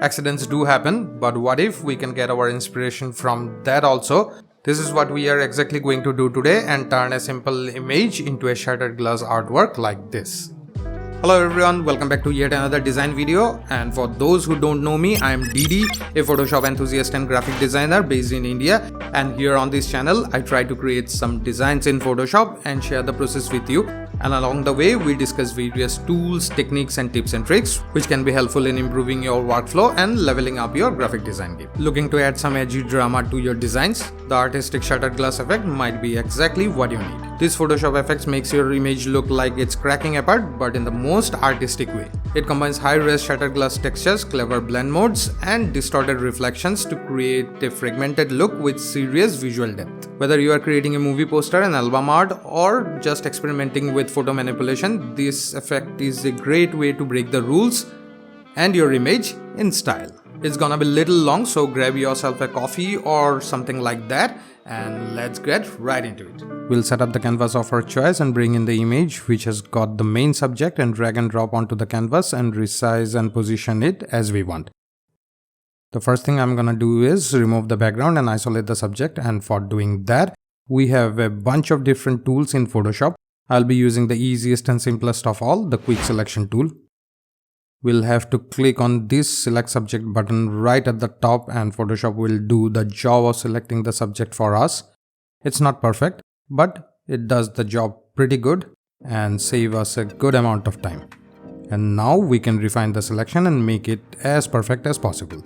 Accidents do happen, but what if we can get our inspiration from that also? This is what we are exactly going to do today and turn a simple image into a shattered glass artwork like this. Hello everyone, welcome back to yet another design video, and for those who don't know me, I am Didi, a Photoshop enthusiast and graphic designer based in India, and here on this channel I try to create some designs in Photoshop and share the process with you, and along the way we discuss various tools, techniques and tips and tricks which can be helpful in improving your workflow and leveling up your graphic design game. Looking to add some edgy drama to your designs? The artistic shattered glass effect might be exactly what you need. This Photoshop effects makes your image look like it's cracking apart, but in the most artistic way. It combines high-res shattered glass textures, clever blend modes, and distorted reflections to create a fragmented look with serious visual depth. Whether you are creating a movie poster, an album art, or just experimenting with photo manipulation, this effect is a great way to break the rules and your image in style. It's gonna be a little long, so grab yourself a coffee or something like that and let's get right into it. We'll set up the canvas of our choice and bring in the image which has got the main subject and drag and drop onto the canvas and resize and position it as we want. The first thing I'm gonna do is remove the background and isolate the subject, and for doing that we have a bunch of different tools in Photoshop. I'll be using the easiest and simplest of all, the quick selection tool. We'll have to click on this select subject button right at the top and Photoshop will do the job of selecting the subject for us. It's not perfect, but it does the job pretty good and save us a good amount of time. And now we can refine the selection and make it as perfect as possible.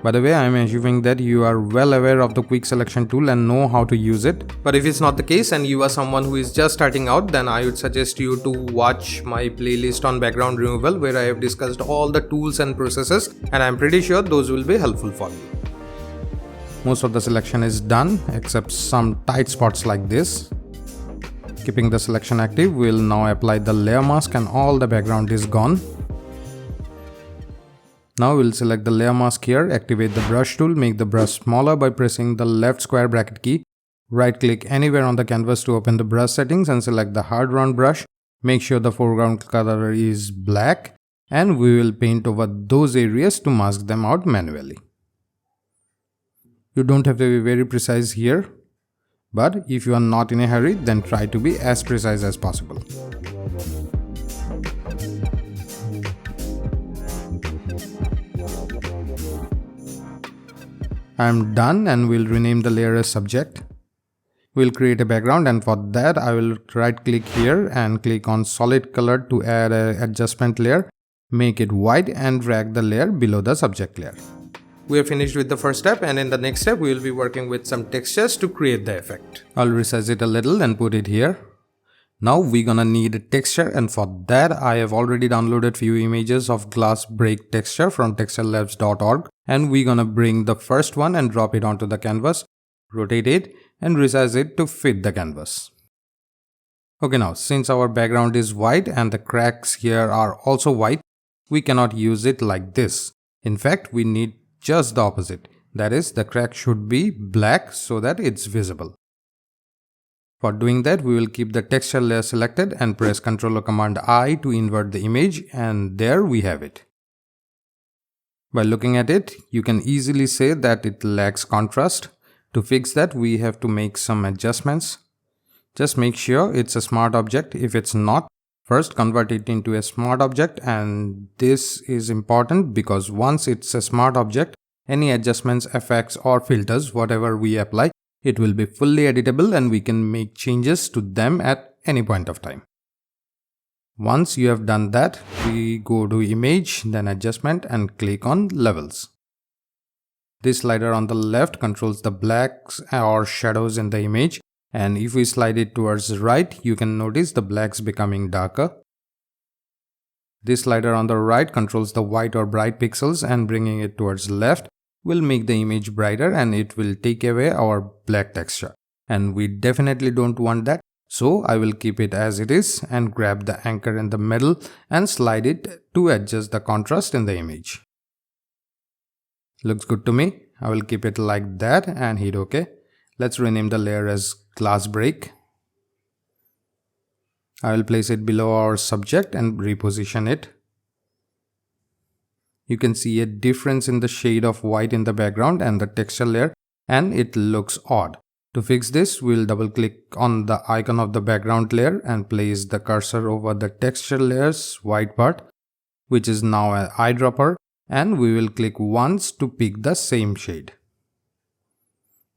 By the way, I am assuming that you are well aware of the quick selection tool and know how to use it. But if it's not the case and you are someone who is just starting out, then I would suggest you to watch my playlist on background removal where I have discussed all the tools and processes, and I'm pretty sure those will be helpful for you. Most of the selection is done except some tight spots like this. Keeping the selection active, we'll now apply the layer mask and all the background is gone. Now we'll select the layer mask here, activate the brush tool, make the brush smaller by pressing the left square bracket key. Right click anywhere on the canvas to open the brush settings and select the hard round brush. Make sure the foreground color is black and we will paint over those areas to mask them out manually. You don't have to be very precise here, but if you are not in a hurry, then try to be as precise as possible. I'm done and we'll rename the layer as subject. We'll create a background, and for that I will right click here and click on solid color to add an adjustment layer. Make it white and drag the layer below the subject layer. We are finished with the first step, and in the next step we will be working with some textures to create the effect. I'll resize it a little and put it here. Now we're gonna need a texture, and for that I have already downloaded few images of glass break texture from texturelabs.org, and we're gonna bring the first one and drop it onto the canvas, rotate it and resize it to fit the canvas. Okay, now since our background is white and the cracks here are also white, we cannot use it like this. In fact, we need just the opposite. That is, the crack should be black so that it's visible. For doing that, we will keep the texture layer selected and press Ctrl or Command I to invert the image, and there we have it. By looking at it, you can easily say that it lacks contrast. To fix that, we have to make some adjustments. Just make sure it's a smart object. If it's not, first convert it into a smart object, and this is important because once it's a smart object, any adjustments, effects or filters, whatever we apply, it will be fully editable and we can make changes to them at any point of time. Once you have done that, we go to image, then adjustment and click on levels. This slider on the left controls the blacks or shadows in the image, and if we slide it towards the right, you can notice the blacks becoming darker. This slider on the right controls the white or bright pixels, and bringing it towards the left will make the image brighter and it will take away our black texture. And we definitely don't want that, so I will keep it as it is and grab the anchor in the middle and slide it to adjust the contrast in the image. Looks good to me. I will keep it like that and hit OK. Let's rename the layer as glass break. I will place it below our subject and reposition it. you can see a difference in the shade of white in the background and the texture layer, and it looks odd. To fix this, we'll double click on the icon of the background layer and place the cursor over the texture layer's white part, which is now an eyedropper, and we will click once to pick the same shade.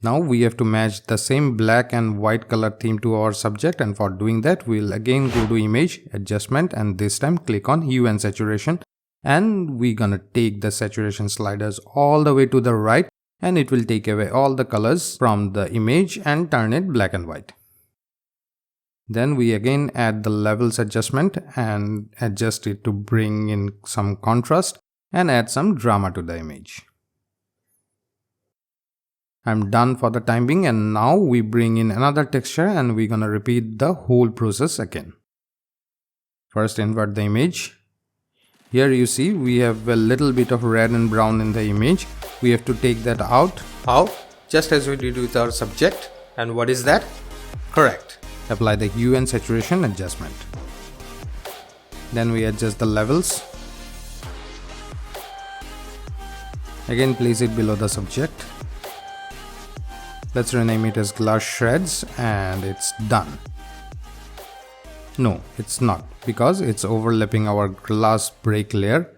Now we have to match the same black and white color theme to our subject, and for doing that we'll again go to image, adjustment, and this time click on hue and saturation, and we're gonna take the saturation sliders all the way to the right, and it will take away all the colors from the image and turn it black and white. Then we again add the levels adjustment and adjust it to bring in some contrast and add some drama to the image. I'm done for the time being, and now we bring in another texture and we're gonna repeat the whole process again. First invert the image. Here you see we have a little bit of red and brown in the image. We have to take that out. How? Just as we did with our subject. And what is that? Correct. Apply the hue and saturation adjustment. Then we adjust the levels. Again place it below the subject. Let's rename it as glass shreds, and it's done. No, it's not, because it's overlapping our glass break layer.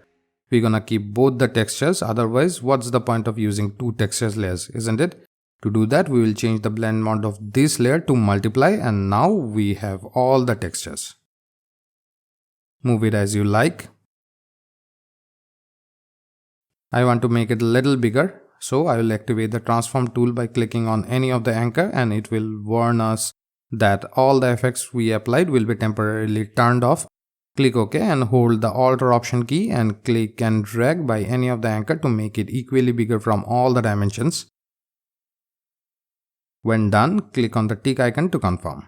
We're gonna keep both the textures, otherwise what's the point of using two textures layers, isn't it? To do that, we will change the blend mode of this layer to multiply, and now we have all the textures. Move it as you like. I want to make it a little bigger. So I will activate the transform tool by clicking on any of the anchor, and it will warn us that all the effects we applied will be temporarily turned off. Click OK and hold the Alt or Option key and click and drag by any of the anchor to make it equally bigger from all the dimensions. When done, click on the tick icon to confirm.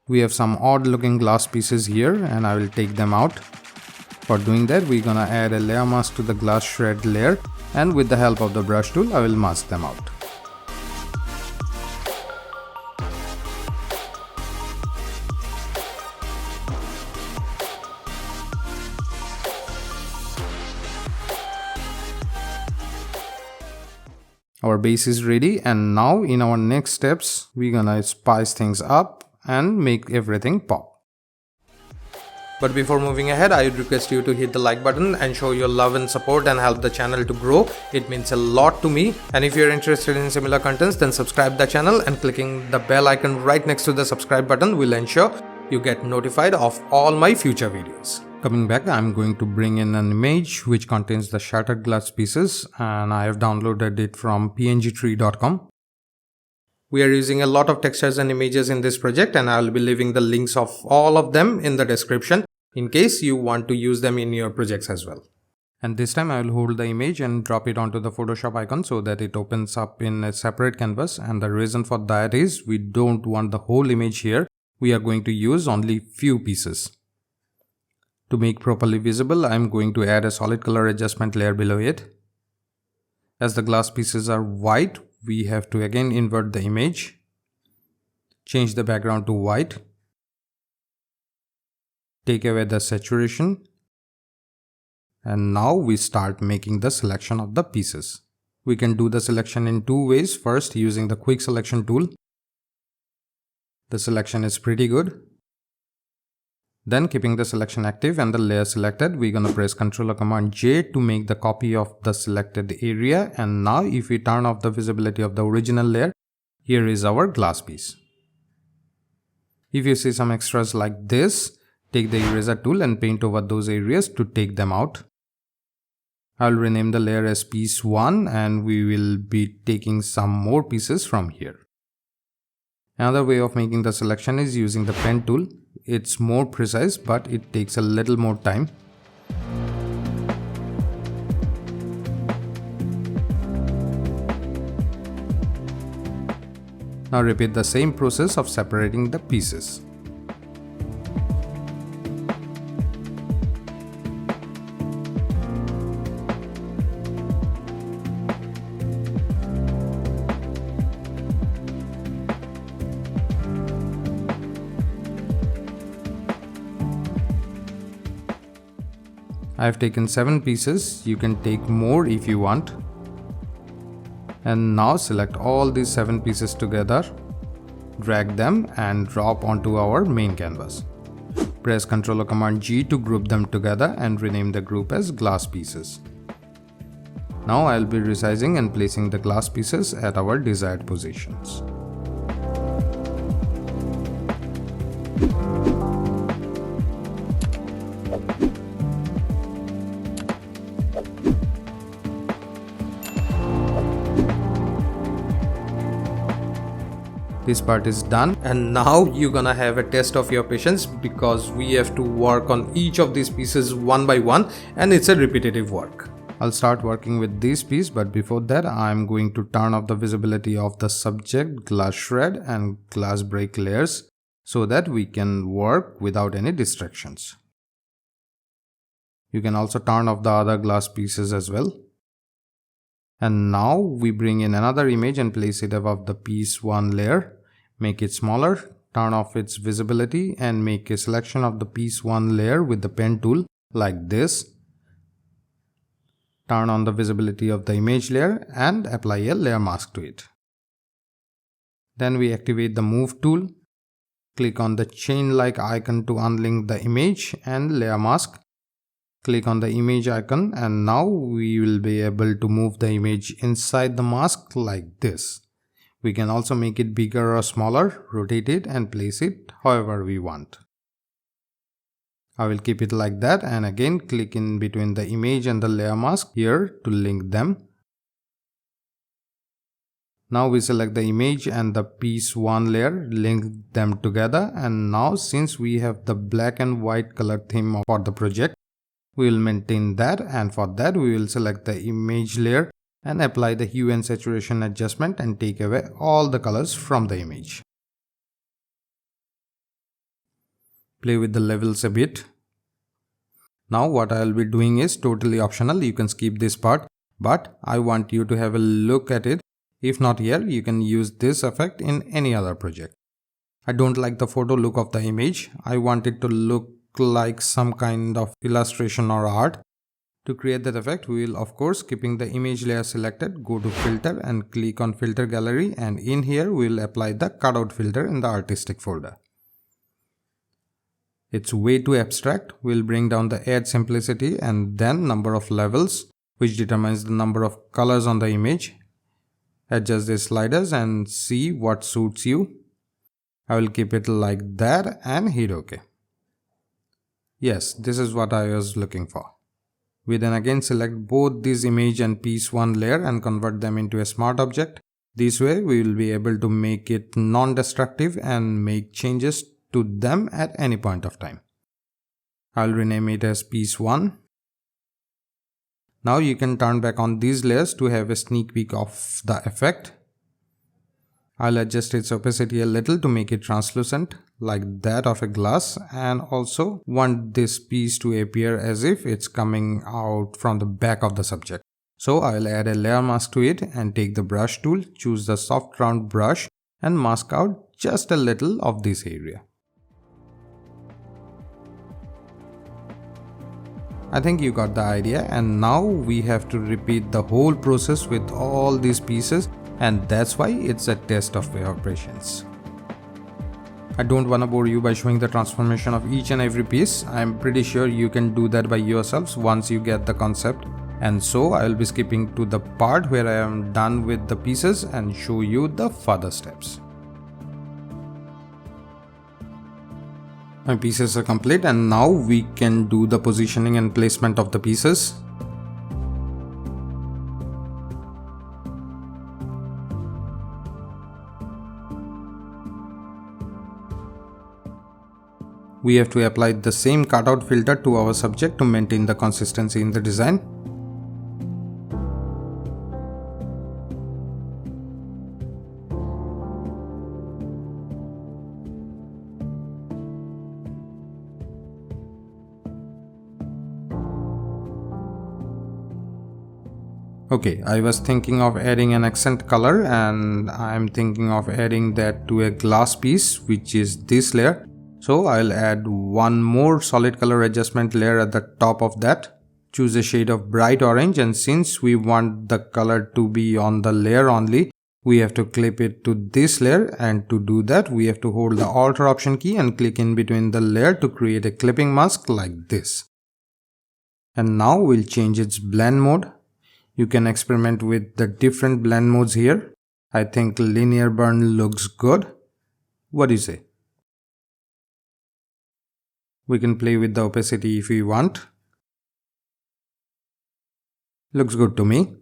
We have some odd looking glass pieces here, and I will take them out. For doing that, we're gonna add a layer mask to the glass shred layer, and with the help of the brush tool, I will mask them out. Our base is ready, and now in our next steps, we're gonna spice things up and make everything pop. But before moving ahead, I would request you to hit the like button and show your love and support and help the channel to grow. It means a lot to me. And if you're interested in similar contents, then subscribe the channel, and clicking the bell icon right next to the subscribe button will ensure you get notified of all my future videos. Coming back, I'm going to bring in an image which contains the shattered glass pieces, and I have downloaded it from pngtree.com. We are using a lot of textures and images in this project, and I will be leaving the links of all of them in the description in case you want to use them in your projects as well. And this time I will hold the image and drop it onto the Photoshop icon so that it opens up in a separate canvas, and the reason for that is we don't want the whole image here. We are going to use only few pieces. To make properly visible, I am going to add a solid color adjustment layer below it. As the glass pieces are white, we have to again invert the image, change the background to white, take away the saturation, and now we start making the selection of the pieces. We can do the selection in two ways. First, using the quick selection tool. The selection is pretty good. Then, keeping the selection active and the layer selected, we're gonna press Ctrl or Command J to make the copy of the selected area. And now if we turn off the visibility of the original layer, here is our glass piece. If you see some extras like this, take the eraser tool and paint over those areas to take them out. I'll rename the layer as piece 1, and we will be taking some more pieces from here. Another way of making the selection is using the pen tool. It's more precise, but it takes a little more time. Now repeat the same process of separating the pieces. I have taken 7 pieces, you can take more if you want. And now select all these 7 pieces together, drag them and drop onto our main canvas. Press Ctrl or Command G to group them together and rename the group as glass pieces. Now I'll be resizing and placing the glass pieces at our desired positions. This part is done, and now you're gonna have a test of your patience because we have to work on each of these pieces one by one, and it's a repetitive work. I'll start working with this piece, but before that I'm going to turn off the visibility of the subject, glass shred and glass break layers so that we can work without any distractions. You can also turn off the other glass pieces as well. And now we bring in another image and place it above the piece 1 layer. Make it smaller, turn off its visibility and make a selection of the piece 1 layer with the pen tool like this. Turn on the visibility of the image layer and apply a layer mask to it. Then we activate the move tool. Click on the chain-like icon to unlink the image and layer mask. Click on the image icon and now we will be able to move the image inside the mask like this. We can also make it bigger or smaller, rotate it and place it however we want. I will keep it like that and again click in between the image and the layer mask here to link them. Now we select the image and the piece 1 layer, link them together, and now since we have the black and white color theme for the project, we will maintain that, and for that we will select the image layer and apply the hue and saturation adjustment and take away all the colors from the image. Play with the levels a bit. Now what I will be doing is totally optional, you can skip this part, but I want you to have a look at it. If not here, you can use this effect in any other project. I don't like the photo look of the image, I want it to look like some kind of illustration or art. To create that effect, we will of course, keeping the image layer selected, go to filter and click on filter gallery, and in here we will apply the cutout filter in the artistic folder. It's way too abstract. We'll bring down the add simplicity and then number of levels, which determines the number of colors on the image. Adjust the sliders and see what suits you. I will keep it like that and hit OK. Yes, this is what I was looking for. We then again select both this image and piece 1 layer and convert them into a smart object. This way we will be able to make it non-destructive and make changes to them at any point of time. I'll rename it as piece 1. Now you can turn back on these layers to have a sneak peek of the effect. I'll adjust its opacity a little to make it translucent like that of a glass, and also want this piece to appear as if it's coming out from the back of the subject. So I'll add a layer mask to it and take the brush tool, choose the soft round brush and mask out just a little of this area. I think you got the idea, and now we have to repeat the whole process with all these pieces, and that's why it's a test of your patience. I don't want to bore you by showing the transformation of each and every piece. I'm pretty sure you can do that by yourselves once you get the concept, and so I will be skipping to the part where I am done with the pieces and show you the further steps. My pieces are complete, and now we can do the positioning and placement of the pieces. We have to apply the same cutout filter to our subject to maintain the consistency in the design. Okay, I was thinking of adding an accent color, and I'm thinking of adding that to a glass piece, which is this layer. So I'll add one more solid color adjustment layer at the top of that. Choose a shade of bright orange, and since we want the color to be on the layer only, we have to clip it to this layer, and to do that we have to hold the Alt or Option key and click in between the layer to create a clipping mask like this. And now we'll change its blend mode. You can experiment with the different blend modes here. I think linear burn looks good. What do you say? We can play with the opacity if we want. Looks good to me.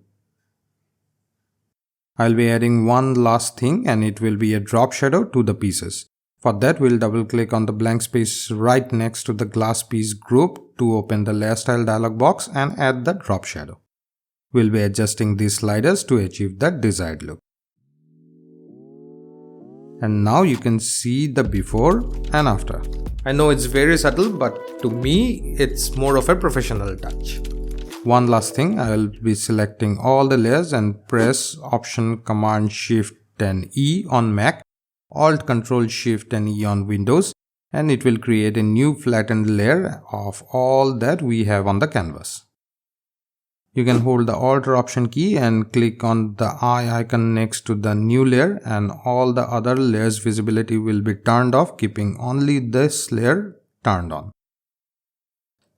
I'll be adding one last thing, and it will be a drop shadow to the pieces. For that, we'll double click on the blank space right next to the glass piece group to open the layer style dialog box and add the drop shadow. We'll be adjusting these sliders to achieve that desired look. And now you can see the before and after. I know it's very subtle, but to me, it's more of a professional touch. One last thing, I will be selecting all the layers and press Option Command Shift and E on Mac, Alt Control Shift and E on Windows, and it will create a new flattened layer of all that we have on the canvas. You can hold the Alt or Option key and click on the eye icon next to the new layer, and all the other layers' visibility will be turned off, keeping only this layer turned on.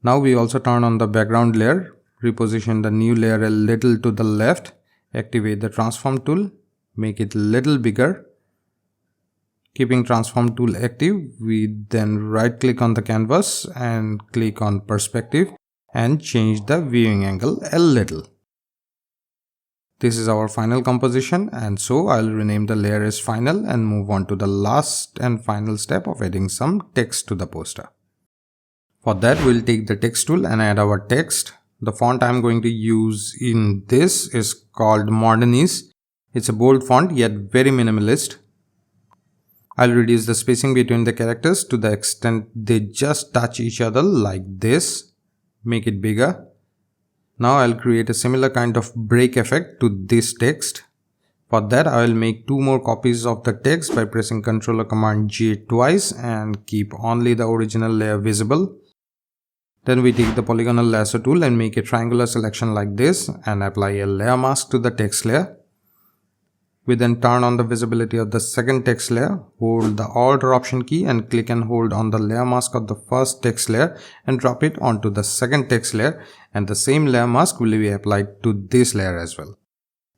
Now we also turn on the background layer. Reposition the new layer a little to the left, activate the transform tool, make it a little bigger. Keeping transform tool active, we then right click on the canvas and click on perspective and change the viewing angle a little. This is our final composition, and so I'll rename the layer as final and move on to the last and final step of adding some text to the poster. For that, we'll take the text tool and add our text. The font I'm going to use in this is called Modernese. It's a bold font yet very minimalist. I'll reduce the spacing between the characters to the extent they just touch each other like this. Make it bigger. Now I'll create a similar kind of break effect to this text. For that, I will make 2 more copies of the text by pressing Ctrl or Command J twice and keep only the original layer visible. Then we take the polygonal lasso tool and make a triangular selection like this and apply a layer mask to the text layer. We then turn on the visibility of the second text layer, hold the Alt or Option key and click and hold on the layer mask of the first text layer and drop it onto the second text layer, and the same layer mask will be applied to this layer as well.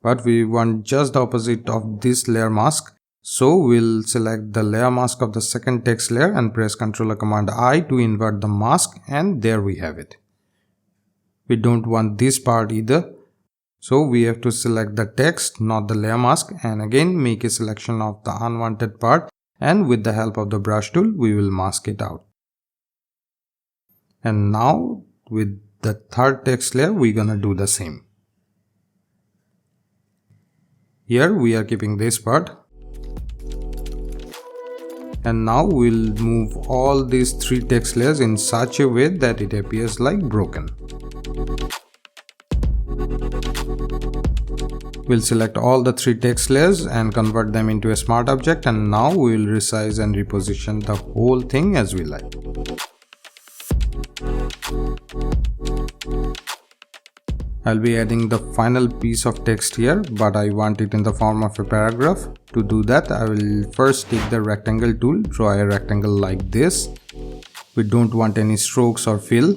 But we want just the opposite of this layer mask. So we'll select the layer mask of the second text layer and press Ctrl or Command I to invert the mask, and there we have it. We don't want this part either. So we have to select the text, not the layer mask, and again make a selection of the unwanted part, and with the help of the brush tool we will mask it out. And now with the third text layer we're gonna do the same. Here we are keeping this part. And now we'll move all these 3 text layers in such a way that it appears like broken. We'll select all the 3 text layers and convert them into a smart object, and now we will resize and reposition the whole thing as we like. I'll be adding the final piece of text here, but I want it in the form of a paragraph. To do that, I will first take the rectangle tool, draw a rectangle like this. We don't want any strokes or fill.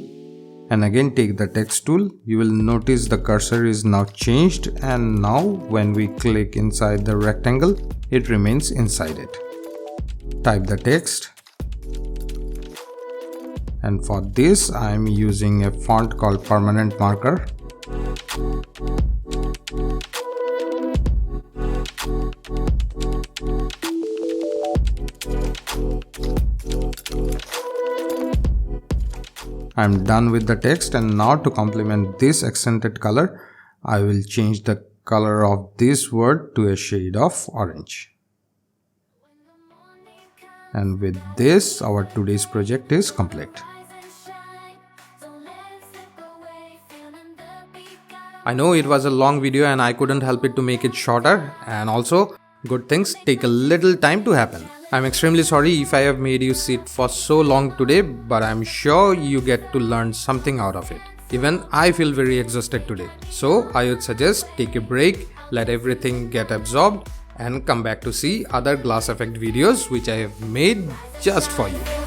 And again take the text tool. You will notice the cursor is now changed, and now when we click inside the rectangle, it remains inside it. Type the text. And for this, I am using a font called Permanent Marker. I'm done with the text, and now to complement this accented color, I will change the color of this word to a shade of orange. And with this, our today's project is complete. I know it was a long video and I couldn't help it to make it shorter, and also good things take a little time to happen. I'm extremely sorry if I have made you sit for so long today, but I'm sure you get to learn something out of it. Even I feel very exhausted today. So I would suggest take a break, let everything get absorbed and come back to see other glass effect videos which I have made just for you.